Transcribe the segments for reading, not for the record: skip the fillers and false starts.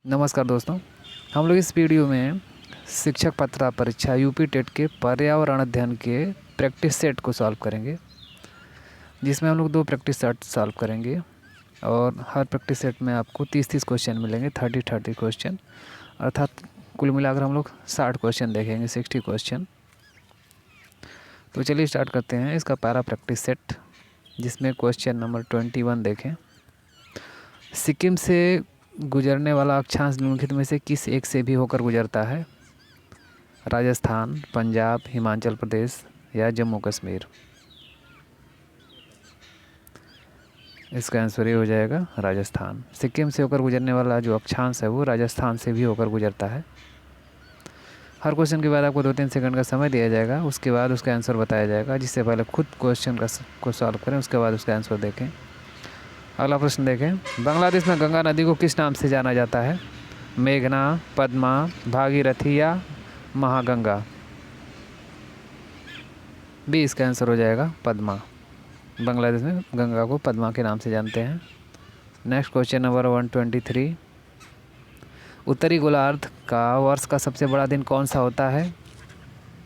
नमस्कार दोस्तों। हम लोग इस वीडियो में शिक्षक पात्रता परीक्षा यूपी टेट के पर्यावरण अध्ययन के प्रैक्टिस सेट को सॉल्व करेंगे, जिसमें हम लोग 2 प्रैक्टिस सेट सॉल्व करेंगे और हर प्रैक्टिस सेट में आपको 30-30 क्वेश्चन मिलेंगे, 30-30 क्वेश्चन, अर्थात कुल मिलाकर हम लोग 60 क्वेश्चन देखेंगे, 60 क्वेश्चन। तो चलिए स्टार्ट करते हैं इसका पहला प्रैक्टिस सेट, जिसमें क्वेश्चन नंबर 21 देखें। सिक्किम से गुजरने वाला अक्षांश निम्नलिखित में से किस एक से भी होकर गुजरता है? राजस्थान, पंजाब, हिमाचल प्रदेश या जम्मू कश्मीर। इसका आंसर ये हो जाएगा राजस्थान। सिक्किम से होकर गुजरने वाला जो अक्षांश है वो राजस्थान से भी होकर गुजरता है। हर क्वेश्चन के बाद आपको 2-3 सेकंड का समय दिया जाएगा, उसके बाद उसका आंसर बताया जाएगा। जिससे पहले खुद क्वेश्चन को सॉल्व करें, उसके बाद उसका आंसर देखें। अगला प्रश्न देखें। बांग्लादेश में गंगा नदी को किस नाम से जाना जाता है? मेघना, पद्मा, भागीरथी या महागंगा। बी इसका आंसर हो जाएगा पद्मा। बांग्लादेश में गंगा को पद्मा के नाम से जानते हैं। Next question number 123। उत्तरी गोलार्ध का वर्ष का सबसे बड़ा दिन कौन सा होता है?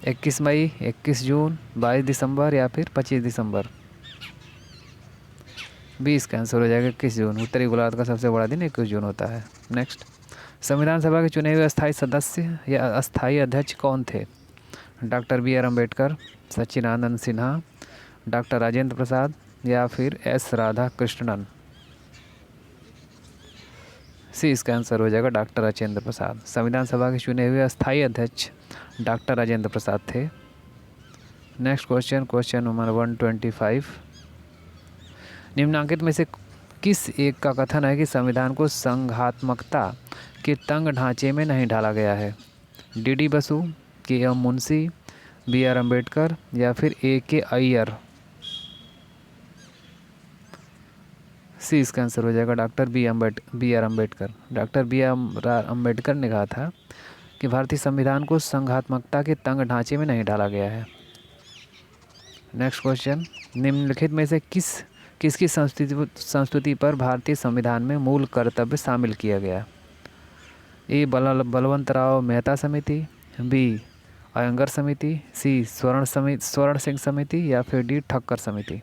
21 मई, 21 जून, 22 दिसंबर या फिर 25 दिसंबर। बी इसका आंसर हो जाएगा 21 जून। उत्तरी गोलार्ध का सबसे बड़ा दिन 21 जून होता है। नेक्स्ट, संविधान सभा के चुने हुए अस्थायी सदस्य या अस्थायी अध्यक्ष कौन थे? Doctor B R Ambedkar, Sachchidananda Sinha, doctor Rajendra Prasad या फिर एस राधाकृष्णन। सी इसका आंसर हो जाएगा डॉक्टर राजेंद्र प्रसाद। संविधान सभा के चुने हुए अस्थायी अध्यक्ष डॉक्टर राजेंद्र प्रसाद थे। Next question, question number 125। निम्नांकित में से किस एक का कथन है कि संविधान को संघात्मकता के तंग ढांचे में नहीं ढाला गया है? D Basu, K M Munshi, B R Ambedkar या फिर ए के अय्यर। सी इसका आंसर हो जाएगा doctor B R Ambedkar. Doctor B R Ambedkar ने कहा था कि भारतीय संविधान को संघात्मकता के तंग ढांचे में नहीं डाला गया है। नेक्स्ट क्वेश्चन, निम्नलिखित में से किसकी संस्तुति पर भारतीय संविधान में मूल कर्तव्य शामिल किया गया? ए बलवंत राव मेहता समिति, बी अयंगर समिति, सी स्वर्ण सिंह समिति या फिर डी ठक्कर समिति।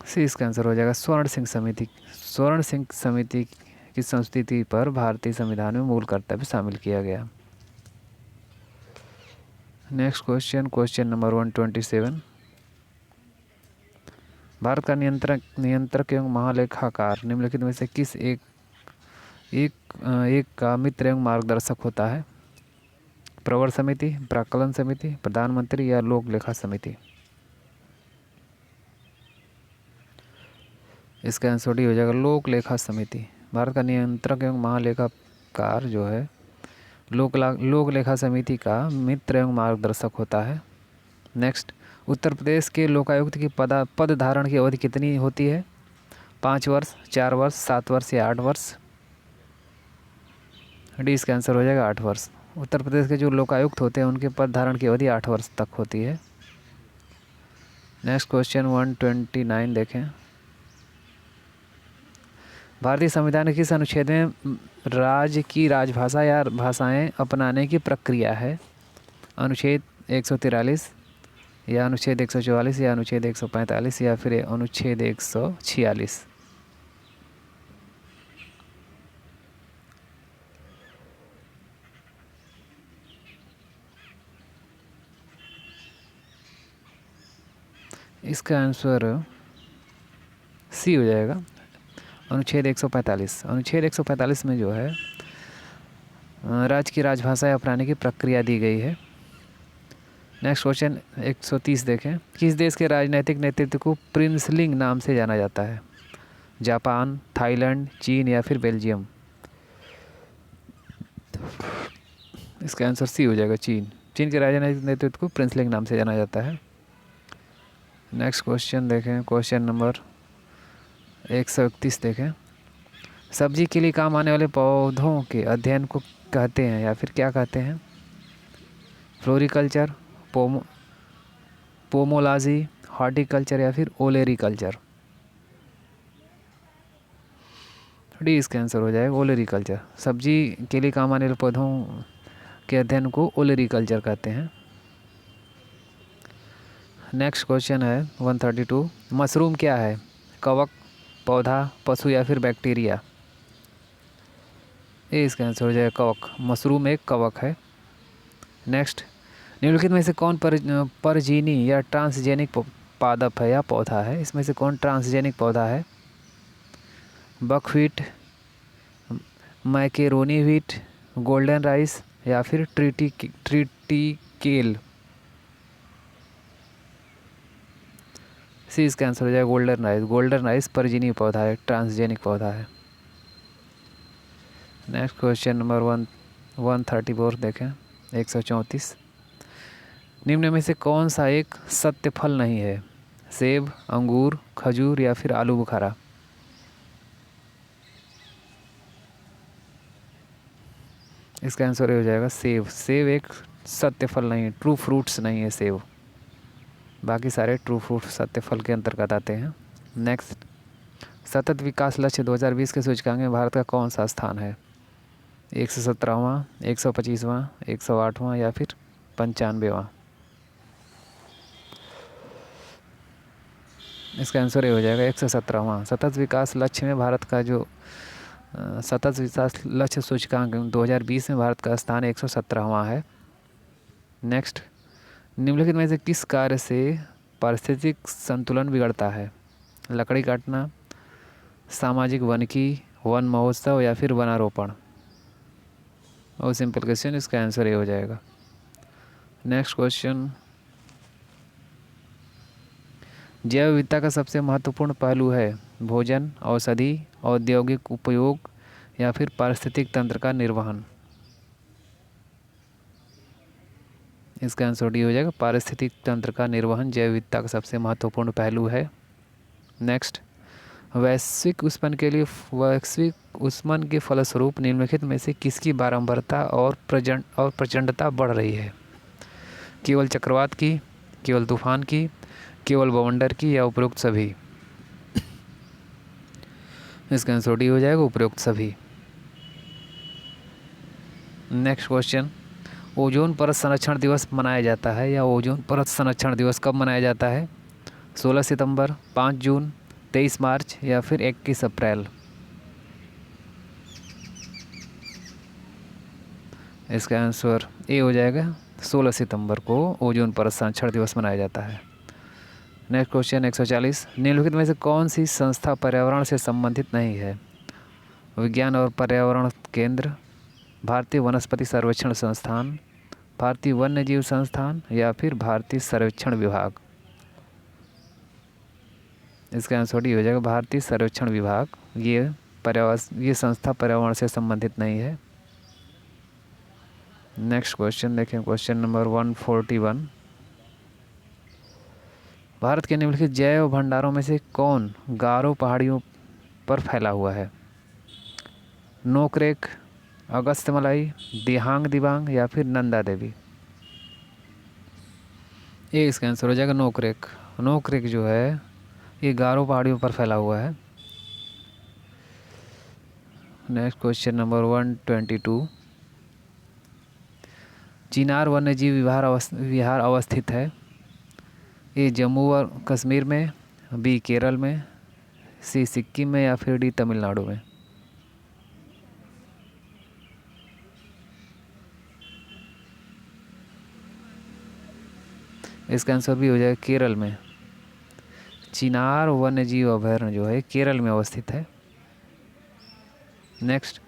सी इसका आंसर हो जाएगा स्वर्ण सिंह समिति। स्वर्ण सिंह समिति की संस्तुति पर भारतीय संविधान में मूल कर्तव्य शामिल किया गया। Next question, question number 127। Bharat का नियंत्रक एवं महालेखाकार निम्नलिखित में से किस एक का मित्र एवं मार्गदर्शक होता है? प्रवर समिति, प्राक्कलन समिति, प्रधानमंत्री या लोक लेखा समिति। इसका आंसर डी हो जाएगा लोक लेखा समिति। भारत का नियंत्रक एवं महालेखाकार जो है लोक लेखा समिति का मित्र एवं मार्गदर्शक होता है। नेक्स्ट, उत्तर प्रदेश के लोकायुक्त की पद धारण की अवधि कितनी होती है? 5 वर्ष, 4 वर्ष, 7 वर्ष या 8 वर्ष। डी इसका आंसर हो जाएगा 8 वर्ष। उत्तर प्रदेश के जो लोकायुक्त होते हैं उनके पद धारण की अवधि 8 वर्ष तक होती है। नेक्स्ट क्वेश्चन 129 देखें। भारतीय संविधान के किस अनुच्छेद में राज्य की राजभाषा या भाषाएं अपनाने की प्रक्रिया है? अनुच्छेद 143 या अनुच्छेद 144 या अनुच्छेद 145 या फिर अनुच्छेद 146। इसका आंसर सी हो जाएगा अनुच्छेद 145। अनुच्छेद 145 में जो है राज्य की राजभाषाएं अपनाने की प्रक्रिया दी गई है। नेक्स्ट क्वेश्चन 130 देखें। किस देश के राजनीतिक नेतृत्व को प्रिंसलिंग नाम से जाना जाता है? जापान, थाईलैंड, चीन या फिर बेल्जियम। इसका आंसर सी हो जाएगा चीन। चीन के राजनीतिक नेतृत्व को प्रिंसलिंग नाम से जाना जाता है। नेक्स्ट क्वेश्चन देखें, क्वेश्चन नंबर 131 देखें। सब्जी के लिए काम आने वाले पौधों के अध्ययन को कहते हैं या फिर क्या कहते हैं? फ्लोरिकल्चर, पोमोलॉजी, हॉर्टिकल्चर या फिर ओलेरिकल्चर। डी इसका आंसर हो जाएगा ओलेरीकल्चर। सब्जी के लिए काम आने वाले पौधों के अध्ययन को ओलेरीकल्चर कहते हैं। नेक्स्ट क्वेश्चन है 132। मशरूम क्या है? कवक, पौधा, पशु या फिर बैक्टीरिया? ये इसका आंसर हो जाएगा कवक। मशरूम एक कवक है। नेक्स्ट, निम्नलिखित में से कौन परजीवी या ट्रांसजेनिक पादप है या पौधा है? इसमें से कौन ट्रांसजेनिक पौधा है? बकव्हीट, मैकेरोनी व्हीट, गोल्डन राइस या फिर ट्रिटिकेल? सी इसका आंसर हो जाएगा गोल्डन राइस। गोल्डन राइस परजीवी पौधा है, ट्रांसजेनिक पौधा है। नेक्स्ट क्वेश्चन नंबर 134 देखें, 134। निम्न में से कौन सा एक सत्य फल नहीं है? सेब, अंगूर, खजूर या फिर आलू बुखारा? इसका आंसर हो जाएगा सेब। सेब एक सत्य फल नहीं है, ट्रू फ्रूट्स नहीं है सेब। बाकी सारे ट्रू फ्रूट सत्य फल के अंतर्गत आते हैं। नेक्स्ट, सतत विकास लक्ष्य 2020 के सूचकांक में भारत का कौन सा स्थान है? 117वां, 125वां, 108वां या फिर 95वां? इसका आंसर ये हो जाएगा 117वां। सतत विकास लक्ष्य में भारत का जो सतत विकास लक्ष्य सूचकांक 2020 में भारत का स्थान 117वां है। नेक्स्ट, निम्नलिखित में से किस कार्य से पारिस्थितिक संतुलन बिगड़ता है? लकड़ी काटना, सामाजिक वानिकी, वन महोत्सव या फिर वनारोपण? और सिंपल क्वेश्चन, इसका आंसर ये हो जाएगा। नेक्स्ट क्वेश्चन, जैव विविधता का सबसे महत्वपूर्ण पहलू है? भोजन, औषधि, औद्योगिक उपयोग या फिर पारिस्थितिक तंत्र का निर्वहन? इसका आंसर डी हो जाएगा, पारिस्थितिक तंत्र का निर्वहन जैव विविधता का सबसे महत्वपूर्ण पहलू है। नेक्स्ट, वैश्विक उष्मन के फलस्वरूप निम्नलिखित में से किसकी बारंबारता और प्रचंडता बढ़ रही है? केवल चक्रवात की, केवल तूफान की, केवल बवंडर की या उपरोक्त सभी? इसका आंसर डी हो जाएगा, उपरोक्त सभी। नेक्स्ट क्वेश्चन, ओजोन परत संरक्षण दिवस मनाया जाता है या ओजोन परत संरक्षण दिवस कब मनाया जाता है? 16 सितंबर, 5 जून, 23 मार्च या फिर 21 अप्रैल? इसका आंसर ए हो जाएगा, 16 सितंबर को ओजोन परत संरक्षण दिवस मनाया जाता है। Next question 140। निम्नलिखित में से कौन सी संस्था पर्यावरण से संबंधित नहीं है? विज्ञान और पर्यावरण केंद्र, भारतीय वनस्पति सर्वेक्षण संस्थान, भारतीय वन्यजीव संस्थान या फिर भारतीय सर्वेक्षण विभाग? इसका आंसर डी हो जाएगा, भारतीय सर्वेक्षण विभाग। ये संस्था पर्यावरण से संबंधित नहीं है। नेक्स्ट क्वेश्चन देखें, क्वेश्चन नंबर 141। भारत के निम्नलिखित जैव भंडारों में से कौन गारो पहाड़ियों पर फैला हुआ है? नोकरेक, अगस्त्यमलाई, दिहांग दिबांग या फिर नंदा देवी? ये इसका आंसर हो जाएगा नोकरेक। नोकरेक जो है ये गारो पहाड़ियों पर फैला हुआ है। Next question number 122। चिनार वन्यजीव विहार अवस्थित है? ए जम्मू और कश्मीर में, बी केरल में, सी सिक्किम में या फिर डी तमिलनाडु में? इसका आंसर भी हो जाएगा केरल में। चिनार वन्यजीव अभयारण्य जो है केरल में अवस्थित है। नेक्स्ट,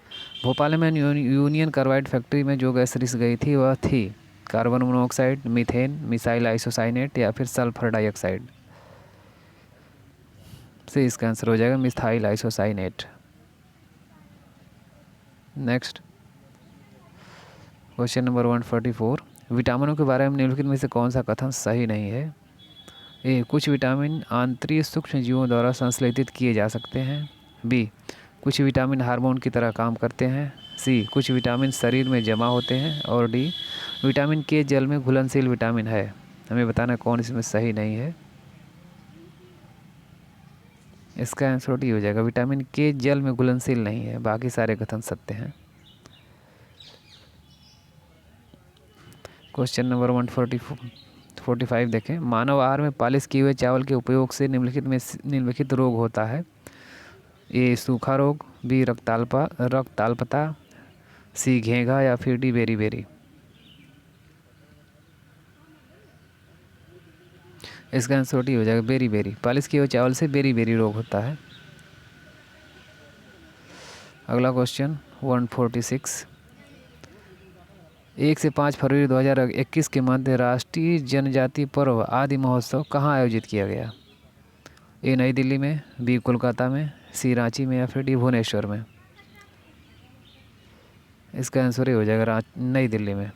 भोपाल में यूनियन कार्बाइड फैक्ट्री में जो गैस रिस गई थी वह थी carbon monoxide, methane, missile isocyanate या फिर सल्फर डाइऑक्साइड? से इसका आंसर हो जाएगा methyl isocyanate. Next question number 144। विटामिनों के बारे में निम्नलिखित में से कौन सा कथन सही नहीं है? ए कुछ विटामिन आंतरिक सूक्ष्म जीवों द्वारा संश्लेषित किए जा सकते हैं, बी कुछ विटामिन हार्मोन की तरह काम करते हैं, सी कुछ विटामिन शरीर में जमा होते हैं और डी विटामिन के जल में घुलनशील विटामिन है। हमें बताना कौन इसमें सही नहीं है। इसका आंसर डी हो जाएगा। विटामिन के जल में घुलनशील नहीं है, बाकी सारे कथन सत्य हैं। क्वेश्चन नंबर 145 देखें। मानव आहार में पालिश किए हुए चावल के उपयोग से निम्नलिखित रोग होता है। ए सूखा रोग, बी रक्ताल्पता, सी घेंघा या फिर डी बेरी। इसका आंसर डी हो जाएगा बेरी। पालिश किए हुए चावल से बेरी रोग होता है। अगला क्वेश्चन 146। 1 से 5 फरवरी 2021 के मध्य राष्ट्रीय जनजाति पर्व आदि महोत्सव कहाँ आयोजित किया गया? ए नई दिल्ली में, बी कोलकाता में, सी रांची में या फिर डी भुवनेश्वर में। इसका आंसर ये हो जाएगा नई दिल्ली में।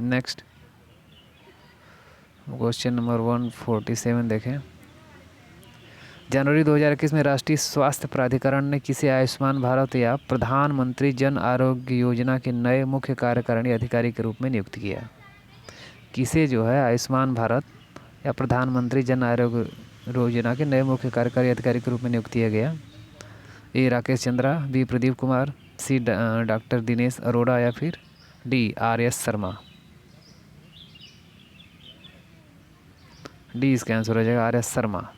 नेक्स्ट क्वेश्चन नंबर 147 देखें। जनवरी 2021 में राष्ट्रीय स्वास्थ्य प्राधिकरण ने किसे आयुष्मान भारत या प्रधानमंत्री जन आरोग्य योजना के नए मुख्य कार्यकारिणी अधिकारी के रूप में नियुक्त किया? किसे जो है आयुष्मान भारत या प्रधानमंत्री जन आरोग्य योजना के नए मुख्य कार्यकारी अधिकारी के रूप में नियुक्त किया गया? ए राकेश चंद्रा, बी प्रदीप कुमार, सी डॉक्टर दिनेश अरोड़ा या फिर डी RS शर्मा। डी इसका आंसर हो जाएगा RS शर्मा।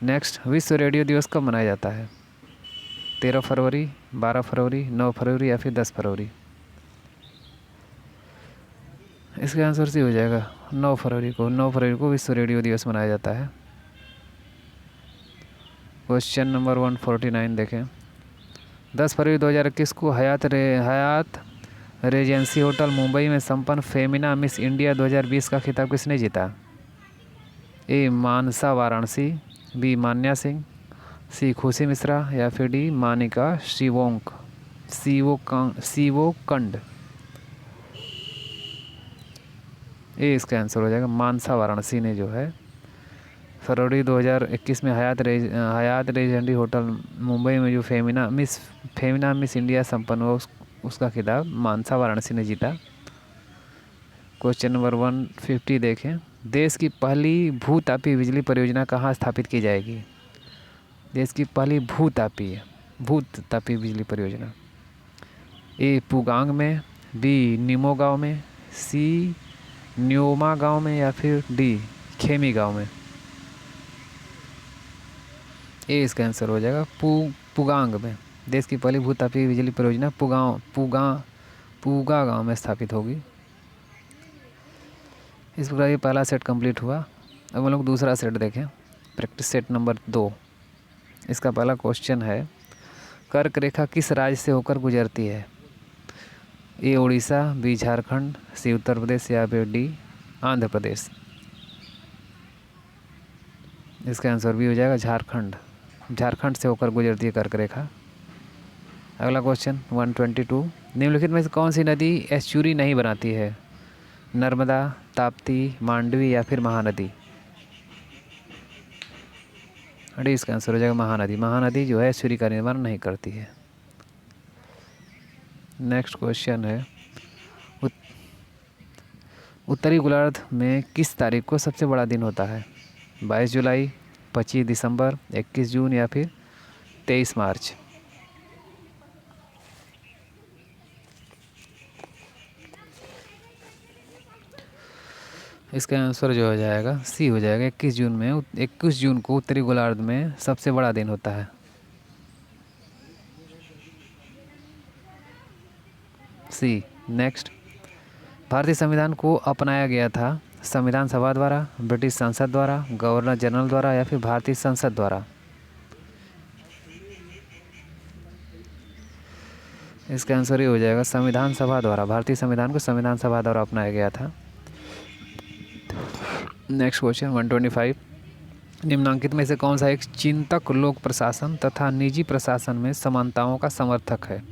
नेक्स्ट, विश्व रेडियो दिवस कब मनाया जाता है? 13 फरवरी, 12 फरवरी, 9 फरवरी या फिर 10 फरवरी। इसका आंसर सी हो जाएगा 9 फरवरी को। 9 फरवरी को विश्व रेडियो दिवस मनाया जाता है। क्वेश्चन नंबर 149 देखें। 10 फरवरी 2021 को हयात रेजेंसी होटल मुंबई में संपन्न फेमिना मिस इंडिया 2020 का खिताब किसने जीता? ए मानसा वाराणसी, बी मान्या सिंह, सी खुशी मिश्रा या फिर डी मानिका शिवोकंड। ये इसका आंसर हो जाएगा मानसा वाराणसी ने जो है फरवरी 2021 में हयात रेजेंसी होटल मुंबई में जो फेमिना मिस इंडिया संपन्न हुआ उसका खिताब मानसा वाराणसी ने जीता। क्वेश्चन नंबर 150 देखें। देश की पहली भूतापीय बिजली परियोजना कहाँ स्थापित की जाएगी? देश की पहली भूतापीय बिजली परियोजना। ए पुगांग में, बी निमो गांव में, सी न्योमा गांव में या फिर डी खेमी गांव में। ए इसका आंसर हो जाएगा पुगांग में। देश की पहली भूतापीय बिजली परियोजना पुगा गांव में स्थापित होगी। इस प्रकार ये पहला सेट कंप्लीट हुआ। अब हम लोग दूसरा सेट देखें, प्रैक्टिस सेट नंबर 2। इसका पहला क्वेश्चन है, कर्क रेखा किस राज्य से होकर गुजरती है? ए उड़ीसा, बी झारखंड, सी उत्तर प्रदेश या फिर डी आंध्र प्रदेश। इसका आंसर भी हो जाएगा झारखंड से होकर गुजरती है कर्क रेखा। अगला क्वेश्चन 122। निम्नलिखित में से कौन सी नदी एस्चुरी नहीं बनाती है? नर्मदा, ताप्ती, मांडवी या फिर महानदी। डी इसका आंसर हो जाएगा महानदी। महानदी जो है एस्चुरी का निर्माण नहीं करती है। नेक्स्ट क्वेश्चन है, उत्तरी गोलार्ध में किस तारीख को सबसे बड़ा दिन होता है? 22 जुलाई, 25 दिसंबर, 21 जून या फिर 23 मार्च। इसका आंसर जो हो जाएगा सी हो जाएगा 21 जून में। 21 जून को उत्तरी गोलार्ध में सबसे बड़ा दिन होता है। सी। नेक्स्ट, भारतीय संविधान को अपनाया गया था संविधान सभा द्वारा, ब्रिटिश संसद द्वारा, गवर्नर जनरल द्वारा या फिर भारतीय संसद द्वारा। इसका आंसर ये हो जाएगा संविधान सभा द्वारा। भारतीय संविधान को संविधान सभा द्वारा अपनाया गया था। Next question 125। निम्नांकित में से कौन सा एक चिंतक लोक प्रशासन तथा निजी प्रशासन में समानताओं का समर्थक है?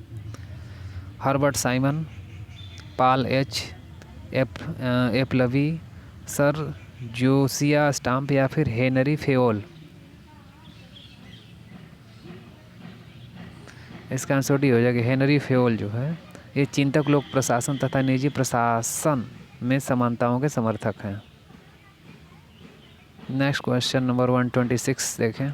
हर्बर्ट साइमन, पॉल एफ लवी, सर जोसिया स्टाम्प या फिर हेनरी फेओल। इसका आंसर डी हो जाएगा हेनरी फेओल जो है ये चिंतक लोक प्रशासन तथा निजी प्रशासन में समानताओं के समर्थक हैं। नेक्स्ट क्वेश्चन नंबर 126 देखें।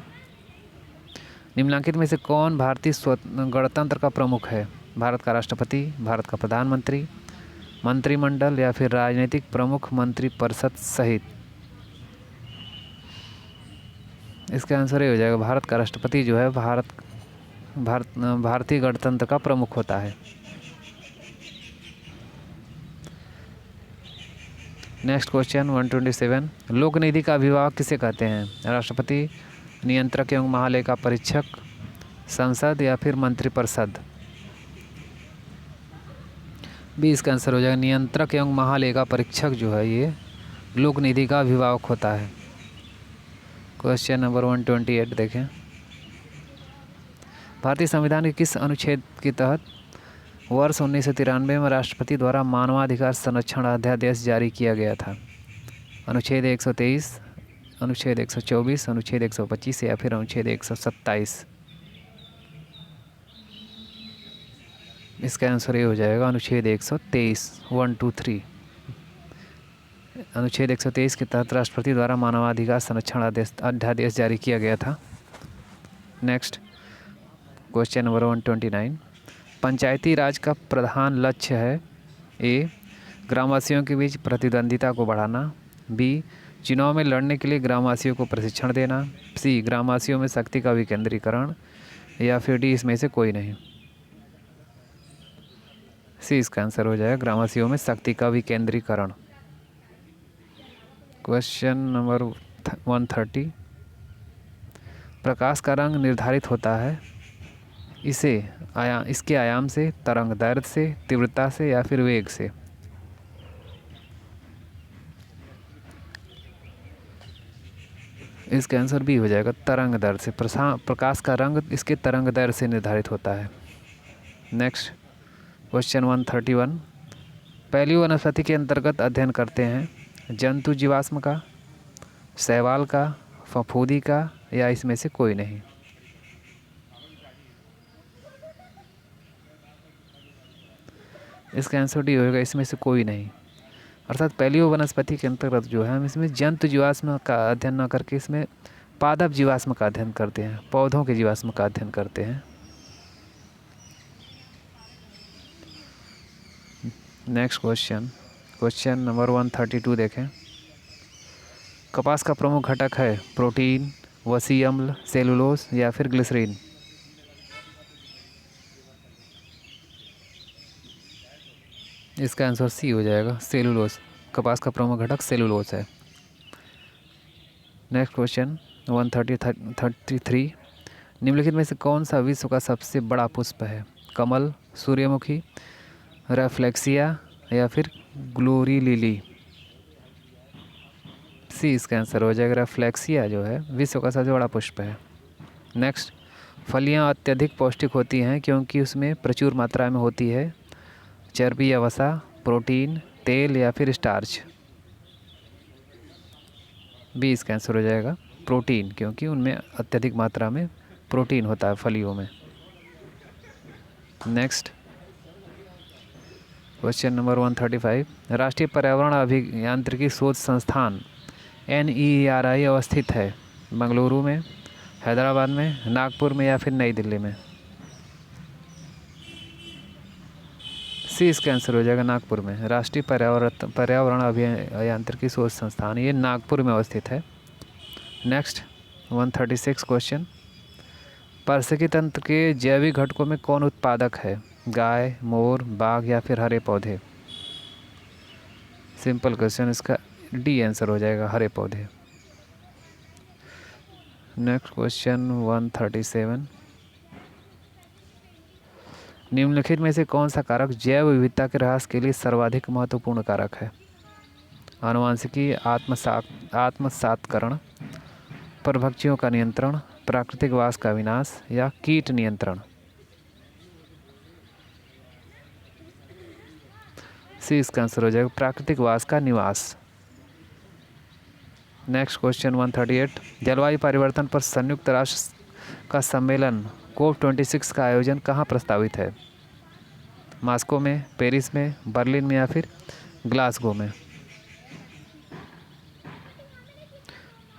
निम्नलिखित में से कौन भारतीय गणतंत्र का प्रमुख है? भारत का राष्ट्रपति, भारत का प्रधानमंत्री, मंत्रिमंडल या फिर राजनीतिक प्रमुख मंत्रिपरिषद सहित? इसका आंसर ये हो जाएगा भारत का राष्ट्रपति जो है भारतीय गणतंत्र का प्रमुख होता है। नेक्स्ट क्वेश्चन 127, लोक निधि का अभिभावक किसे कहते हैं? राष्ट्रपति, नियंत्रक एवं महालेखा परीक्षक, संसद या फिर मंत्रिपरिषद? भी इसका आंसर हो जाएगा नियंत्रक एवं महालेखा परीक्षक जो है ये लोक निधि का अभिभावक होता है। क्वेश्चन नंबर 128 देखें, भारतीय संविधान के किस अनुच्छेद के तहत वर्ष 1993 में राष्ट्रपति द्वारा मानवाधिकार संरक्षण अध्यादेश जारी किया गया था? अनुच्छेद 123, अनुच्छेद 124, अनुच्छेद 125 या फिर अनुच्छेद 127? इसका आंसर ये हो जाएगा अनुच्छेद 123, 1, 2, 3। अनुच्छेद 123 के तहत राष्ट्रपति द्वारा मानवाधिकार संरक्षण अध्यादेश जारी किया गया था। नेक्स्ट क्वेश्चन नंबर 129, पंचायती राज का प्रधान लक्ष्य है? ए, ग्रामवासियों के बीच प्रतिद्वंदिता को बढ़ाना, बी, चुनाव में लड़ने के लिए ग्रामवासियों को प्रशिक्षण देना, सी, ग्रामवासियों में शक्ति का विकेंद्रीकरण, या फिर डी, इसमें से कोई नहीं? सी इसका आंसर हो जाएगा ग्रामवासियों में शक्ति का विकेंद्रीकरण। क्वेश्चन नंबर 130, प्रकाश का रंग निर्धारित होता है इसके आयाम से, तरंग दैर्घ्य से, तीव्रता से या फिर वेग से? इसका आंसर भी हो जाएगा तरंग दैर्घ्य से। प्रकाश का रंग इसके तरंग दैर्घ्य से निर्धारित होता है। नेक्स्ट क्वेश्चन 131, पहली वनस्पति के अंतर्गत अध्ययन करते हैं? जंतु जीवाश्म का, शैवाल का, फफूंदी का, या इसमें से कोई नहीं? इसका आंसर डी होगा इसमें से कोई नहीं। अर्थात पहली वनस्पति के अंतर्गत जो है हम इसमें जंतु जीवाश्म का अध्ययन न करके इसमें पादप जीवाश्म का अध्ययन करते हैं, पौधों के जीवाश्म का अध्ययन करते हैं। नेक्स्ट क्वेश्चन नंबर 132 देखें, कपास का प्रमुख घटक है प्रोटीन, वसी अम्ल, सेलुलोज या फिर ग्लिसरीन? इसका आंसर सी हो जाएगा सेलुलोज। कपास का प्रमुख घटक सेलुलोज है। नेक्स्ट क्वेश्चन 133, निम्नलिखित में से कौन सा विश्व का सबसे बड़ा पुष्प है? कमल, सूर्यमुखी, रेफ्लेक्सिया या फिर ग्लोरी लिली? सी इसका आंसर हो जाएगा रेफ्लेक्सिया जो है विश्व का सबसे बड़ा पुष्प है। नेक्स्ट, फलियां अत्यधिक पौष्टिक होती हैं क्योंकि उसमें प्रचुर मात्रा में होती है चर्बी या वसा, प्रोटीन, तेल या फिर स्टार्च? बी इसका आंसर हो जाएगा प्रोटीन, क्योंकि उनमें अत्यधिक मात्रा में प्रोटीन होता है फलियों में। नेक्स्ट क्वेश्चन नंबर 135, राष्ट्रीय पर्यावरण अभियांत्रिकी शोध संस्थान NERI अवस्थित है बेंगलुरु में, हैदराबाद में, नागपुर में या फिर नई दिल्ली में? सी इसका आंसर हो जाएगा नागपुर में। राष्ट्रीय पर्यावरण अभियांत्रिकी शोध संस्थान ये नागपुर में अवस्थित है। नेक्स्ट 136 क्वेश्चन, पारिस्थितिकी तंत्र के जैविक घटकों में कौन उत्पादक है? गाय, मोर, बाघ या फिर हरे पौधे? सिंपल क्वेश्चन, इसका डी आंसर हो जाएगा हरे पौधे। नेक्स्ट क्वेश्चन 137, निम्नलिखित में से कौन सा कारक जैव विविधता के ह्रास के लिए सर्वाधिक महत्वपूर्ण कारक है? आनुवंशिकी, आत्मसात्करण, परभक्षियों का नियंत्रण, प्राकृतिक वास का विनाश या कीट नियंत्रण? सी इसका आंसर हो जाएगा प्राकृतिक वास का निवास। नेक्स्ट क्वेश्चन 138, जलवायु परिवर्तन पर संयुक्त राष्ट्र का सम्मेलन COP26 का आयोजन कहाँ प्रस्तावित है? मॉस्को में, पेरिस में, बर्लिन में या फिर ग्लासगो में?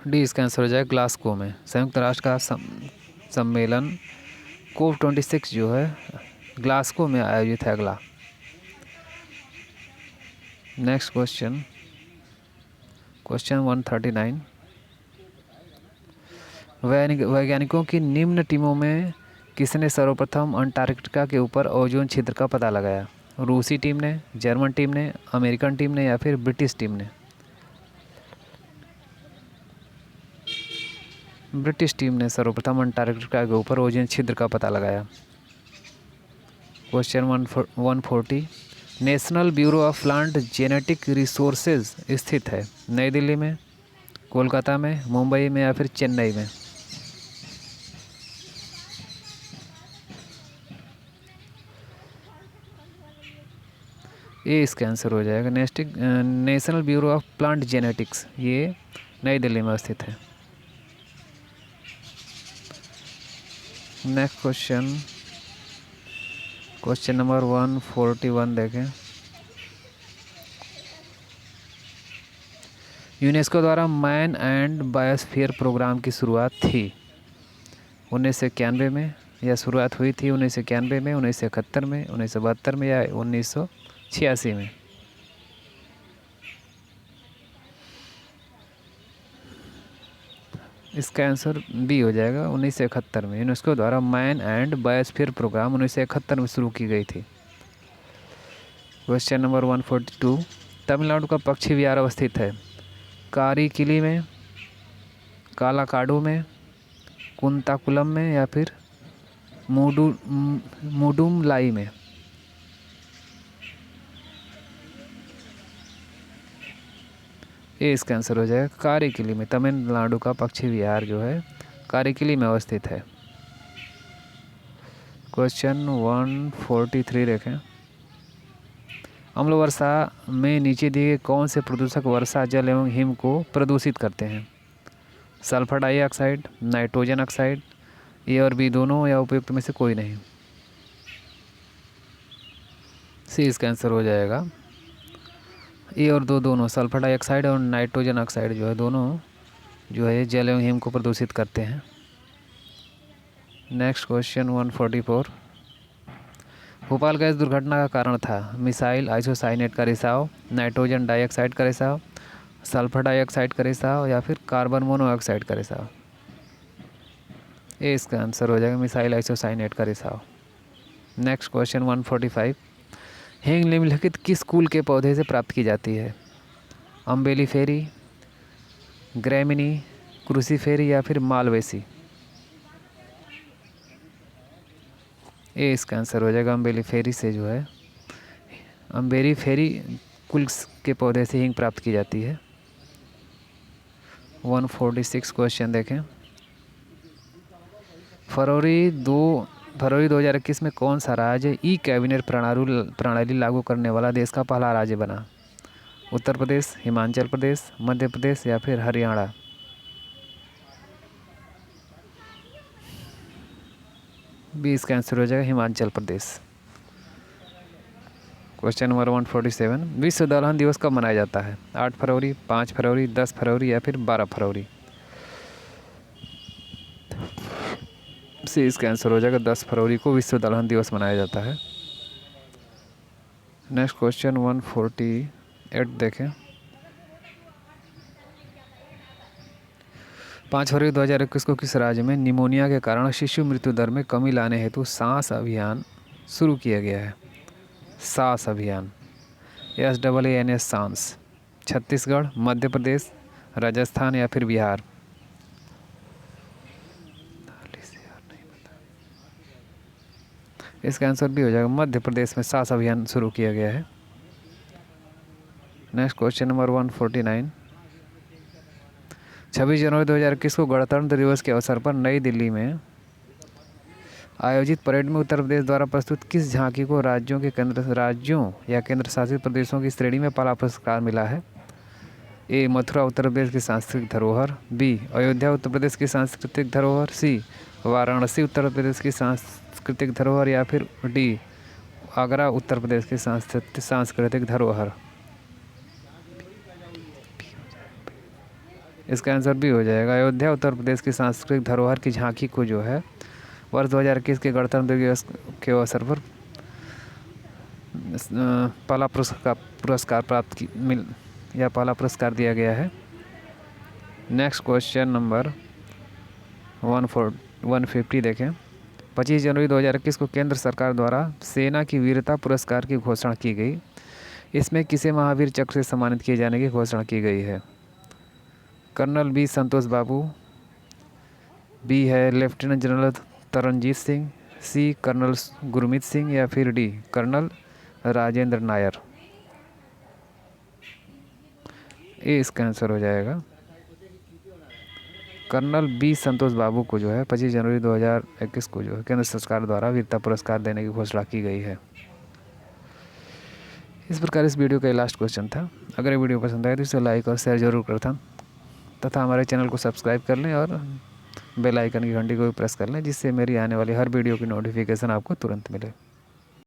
डी इसका आंसर हो जाएगा ग्लासगो में। संयुक्त राष्ट्र का सम्मेलन COP26 जो है ग्लासगो में आयोजित है अगला। Next question 139। वैज्ञानिकों की निम्न टीमों में किसने सर्वप्रथम अंटार्कटिका के ऊपर ओजोन छिद्र का पता लगाया? रूसी टीम ने, जर्मन टीम ने, अमेरिकन टीम ने या फिर ब्रिटिश टीम ने? ब्रिटिश टीम ने सर्वप्रथम अंटार्कटिका के ऊपर ओजोन छिद्र का पता लगाया। Question 140। National bureau of plant genetic resources स्थित है नई दिल्ली में, कोलकाता में, मुंबई में या फिर चेन्नई में? ये इसका आंसर हो जाएगा। National bureau of plant genetics ये नई दिल्ली में स्थित है। नेक्स्ट क्वेश्चन नंबर 141 देखें। यूनेस्को द्वारा मैन एंड बायोस्फीयर प्रोग्राम की शुरुआत थी 1991 में, या शुरुआत हुई थी 1991 में, 1971 में, 1972 में या 1986 में? इसका आंसर बी हो जाएगा 1971 में। यूनेस्को द्वारा मैन एंड बायोस्फीयर प्रोग्राम 1971 में शुरू की गई थी। Question number 142। तमिलनाडु का पक्षी विहार अवस्थित है कारीकिली में, कालाकाडू में, कुंताकुलम में या फिर मुडुमलाई में? ये इसका आंसर हो जाएगा कारीकिली में। तमिलनाडु का पक्षी विहार जो है कारीकिली में अवस्थित है। क्वेश्चन 143 देखें। अम्ल वर्षा में नीचे दिए गए कौन से प्रदूषक वर्षा जल एवं हिम को प्रदूषित करते हैं? सल्फर डाइऑक्साइड, नाइट्रोजन ऑक्साइड, ए और बी दोनों या उपयुक्त में से कोई नहीं? सी इसका आंसर हो जाएगा ए और दोनों, सल्फर डाइऑक्साइड और नाइट्रोजन ऑक्साइड जो है दोनों जो है जल एवं हिम को प्रदूषित करते हैं। Next question 144। भोपाल गैस दुर्घटना का कारण था मिसाइल आइसोसाइनेट का रिसाव, नाइट्रोजन डाइऑक्साइड का रिसाव, सल्फर डाइऑक्साइड का रिसाव या फिर कार्बन मोनोऑक्साइड का रिसाव? ये इसका आंसर हो जाएगा मिसाइल आइसोसाइनेट का रिसाव। Next question 145। हींग निम्नलिखित किस कुल के पौधे से प्राप्त की जाती है? अम्बेलिफेरी, ग्रैमिनी, क्रूसीफेरी या फिर मालवेसी? ये इसका आंसर हो जाएगा अम्बेलिफेरी से जो है अम्बेलिफेरी कुल के पौधे से हींग प्राप्त की जाती है। 146 क्वेश्चन देखें। फरवरी 2021 में कौन सा राज्य ई कैबिनेट प्रणाली लागू करने वाला देश का पहला राज्य बना? उत्तर प्रदेश, हिमाचल प्रदेश, मध्य प्रदेश या फिर हरियाणा? बी इसका आंसर हो जाएगा हिमाचल प्रदेश। Question number 147। विश्व दलहन दिवस कब मनाया जाता है? 8 फरवरी, 5 फरवरी, 10 फरवरी या फिर 12 फरवरी? से इसका आंसर हो जाएगा 10 फरवरी को विश्व दलहन दिवस मनाया जाता है। नेक्स्ट क्वेश्चन 148 देखें। 5 फरवरी 2021 को किस राज्य में निमोनिया के कारण शिशु मृत्यु दर में कमी लाने हेतु सांस अभियान शुरू किया गया है? सांस अभियान, SAANS सांस। छत्तीसगढ़, मध्य प्रदेश, राजस्थान या फिर बिहार? इसका आंसर भी हो जाएगा मध्य प्रदेश में सांस अभियान शुरू किया गया है। Next question number 149। 26 जनवरी 2021 को गणतंत्र दिवस के अवसर पर नई दिल्ली में आयोजित परेड में उत्तर प्रदेश द्वारा प्रस्तुत किस झांकी को राज्यों या केंद्र शासित प्रदेशों की श्रेणी में पहला पुरस्कार मिला है? ए मथुरा उत्तर प्रदेश की सांस्कृतिक धरोहर, बी अयोध्या उत्तर प्रदेश की सांस्कृतिक धरोहर, सी वाराणसी उत्तर प्रदेश की सांस्कृतिक धरोहर या फिर डी आगरा उत्तर प्रदेश की सांस्कृतिक धरोहर? इसका आंसर भी हो जाएगा अयोध्या उत्तर प्रदेश की सांस्कृतिक धरोहर की झांकी को जो है वर्ष 2021 के गणतंत्र दिवस के अवसर पर पहला पुरस्कार पहला पुरस्कार दिया गया है। नेक्स्ट क्वेश्चन नंबर 150 देखें। 25 जनवरी 2021 को केंद्र सरकार द्वारा सेना की वीरता पुरस्कार की घोषणा की गई। इसमें किसे महावीर चक्र से सम्मानित किए जाने की घोषणा की गई है? कर्नल बी संतोष बाबू, बी है लेफ्टिनेंट जनरल तरनजीत सिंह, सी कर्नल गुरमीत सिंह या फिर डी कर्नल राजेंद्र नायर। ये इसका आंसर हो जाएगा। कर्नल बी संतोष बाबू को जो है 25 जनवरी 2021 को जो है केंद्र सरकार द्वारा वीरता पुरस्कार देने की घोषणा की गई है। इस प्रकार इस वीडियो का लास्ट क्वेश्चन था। अगर ये वीडियो पसंद आए तो इसे लाइक और शेयर जरूर करता तथा हमारे चैनल को सब्सक्राइब कर लें और बेल आइकन की घंटी को भी प्रेस कर लें, जिससे मेरी आने वाली हर वीडियो की नोटिफिकेशन आपको तुरंत मिले।